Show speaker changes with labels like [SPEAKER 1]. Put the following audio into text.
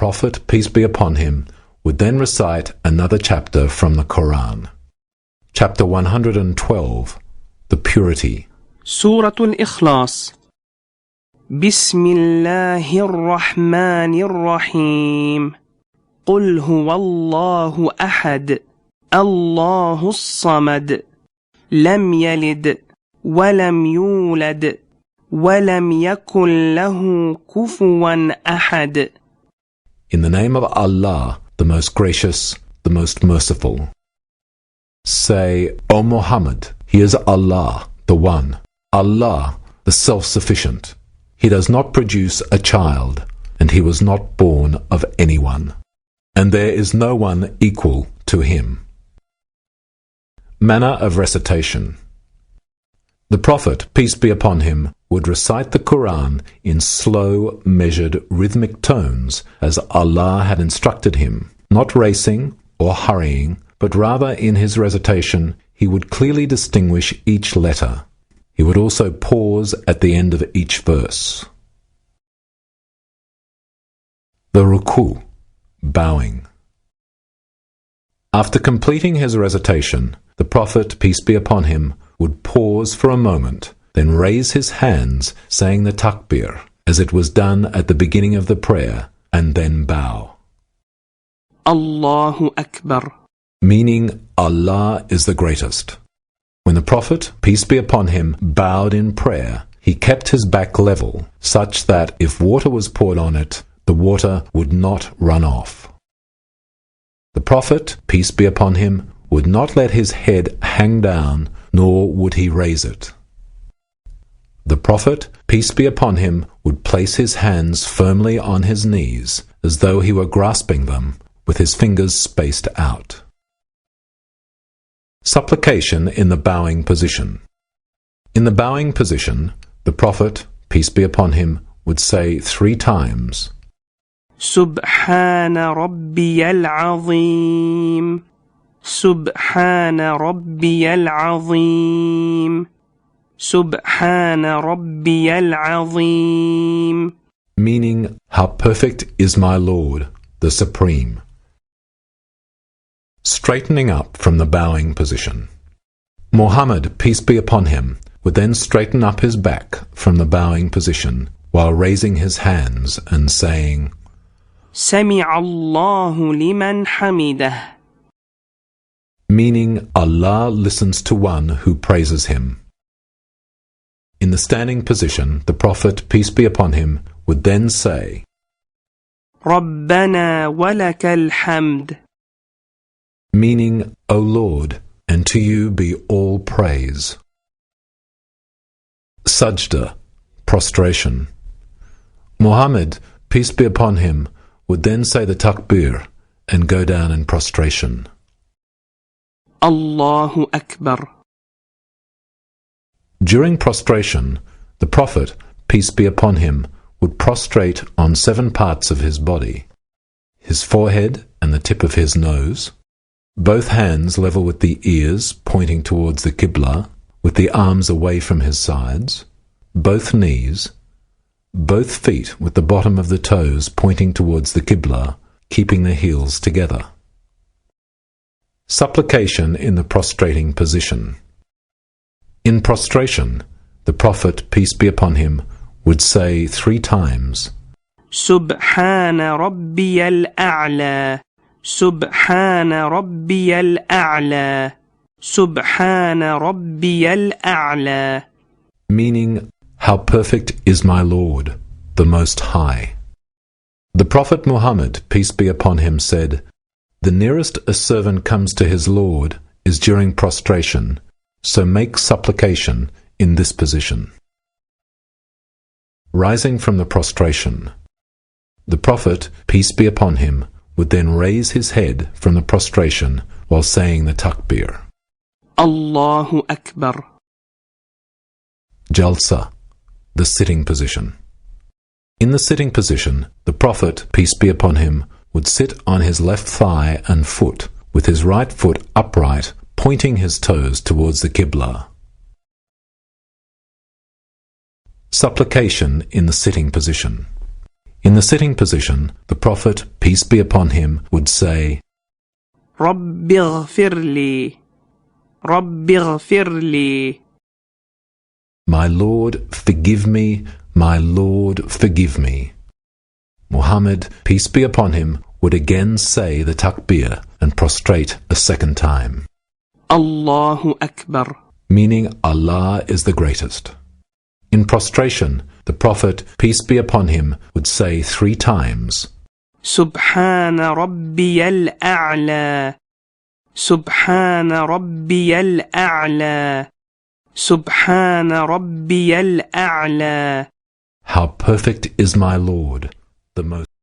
[SPEAKER 1] Prophet, peace be upon him, would then recite another chapter from the Quran. Chapter 112, The Purity.
[SPEAKER 2] Surah Al-Ikhlas. Bismillahir-Rahmanir-Rahim. قل هو الله أحد الله الصمد لم يلد ولم يولد ولم يكن له كفوا أحد.
[SPEAKER 1] In the name of Allah, the most gracious, the most merciful. Say, O Muhammad, He is Allah, the One, Allah, the Self-Sufficient. He does not produce a child, and He was not born of anyone, and there is no one equal to Him. Manner of recitation. The Prophet, peace be upon him, would recite the Quran in slow, measured, rhythmic tones as Allah had instructed him, not racing or hurrying, but rather in his recitation he would clearly distinguish each letter. He would also pause at the end of each verse. The ruku, bowing. After completing his recitation, the Prophet, peace be upon him, would pause for a moment, then raise his hands, saying the takbir, as it was done at the beginning of the prayer, and then bow.
[SPEAKER 2] Allahu Akbar.
[SPEAKER 1] Meaning, Allah is the greatest. When the Prophet, peace be upon him, bowed in prayer, he kept his back level, such that if water was poured on it, the water would not run off. The Prophet, peace be upon him, would not let his head hang down, nor would he raise it. The Prophet, peace be upon him, would place his hands firmly on his knees, as though he were grasping them, with his fingers spaced out. Supplication in the bowing position. In the bowing position, the Prophet, peace be upon him, would say 3 times,
[SPEAKER 2] Subhana Rabbiyal Azim. Subhana Rabbiyal Azim. Subhana Rabbiyal Azim.
[SPEAKER 1] Meaning, how perfect is my Lord, the Supreme. Straightening up from the bowing position. Muhammad, peace be upon him, would then straighten up his back from the bowing position while raising his hands and saying,
[SPEAKER 2] Sami'a Allahu liman hamidah.
[SPEAKER 1] Meaning, Allah listens to one who praises him. In the standing position, the Prophet, peace be upon him, would then say,
[SPEAKER 2] Rabbana walakal hamd.
[SPEAKER 1] Meaning, O Lord, and to you be all praise. Sajda, prostration. Muhammad, peace be upon him, would then say the takbir and go down in prostration.
[SPEAKER 2] Allahu Akbar.
[SPEAKER 1] During prostration, the Prophet, peace be upon him, would prostrate on 7 parts of his body: his forehead and the tip of his nose, both hands level with the ears pointing towards the Qibla, with the arms away from his sides, both knees, both feet with the bottom of the toes pointing towards the Qibla, keeping the heels together. Supplication in the prostrating position. In prostration, the Prophet, peace be upon him, would say 3 times,
[SPEAKER 2] Subhana Rabbiyal A'la. Subhana Rabbiyal A'la. Subhana Rabbiyal A'la.
[SPEAKER 1] Meaning, how perfect is my Lord, the Most High. The Prophet Muhammad, peace be upon him, said, The nearest a servant comes to his Lord is during prostration, so make supplication in this position. Rising from the prostration, the Prophet, peace be upon him, would then raise his head from the prostration while saying the takbir.
[SPEAKER 2] Allahu Akbar.
[SPEAKER 1] Jalsa, the sitting position. In the sitting position, the Prophet, peace be upon him, would sit on his left thigh and foot, with his right foot upright, pointing his toes towards the Qibla. Supplication in the sitting position. In the sitting position, the Prophet, peace be upon him, would say,
[SPEAKER 2] رب اغفر لي رب اغفر لي
[SPEAKER 1] My Lord, forgive me, my Lord, forgive me. Muhammad, peace be upon him, would again say the takbir and prostrate a second time,
[SPEAKER 2] الله أكبر,
[SPEAKER 1] meaning Allah is the greatest. In prostration, the Prophet, peace be upon him, would say 3 times,
[SPEAKER 2] سبحان ربي الأعلى سبحان ربي الأعلى سبحان ربي الأعلى.
[SPEAKER 1] How perfect is my Lord, the most